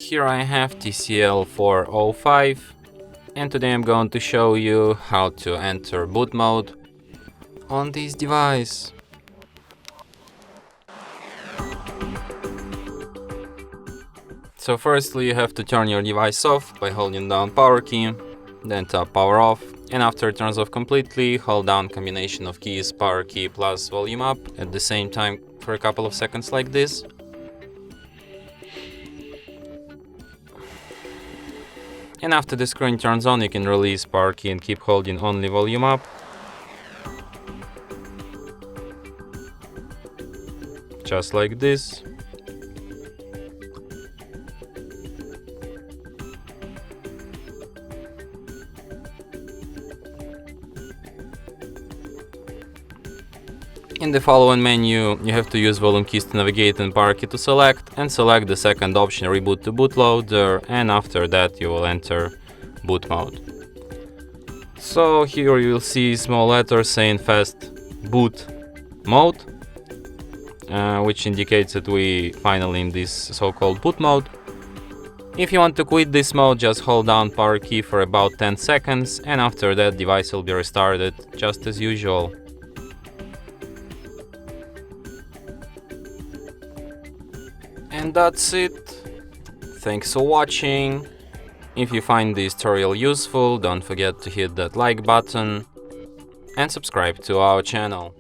Here I have TCL 405, and today I'm going to show you how to enter boot mode on this device. So firstly you have to turn your device off by holding down power key, then tap power off, and after it turns off completely, hold down combination of keys, power key plus volume up at the same time for a couple of seconds like this. And after the screen turns on, you can release power key and keep holding only volume up. Just like this. In the following menu, you have to use volume keys to navigate and power key to select, and select the second option, reboot to bootloader, and after that you will enter boot mode. So here you will see small letters saying fast boot mode, which indicates that we finally in this so-called boot mode. If you want to quit this mode, just hold down power key for about 10 seconds, and after that device will be restarted just as usual. And that's it. Thanks for watching. If you find this tutorial useful, don't forget to hit that like button and subscribe to our channel.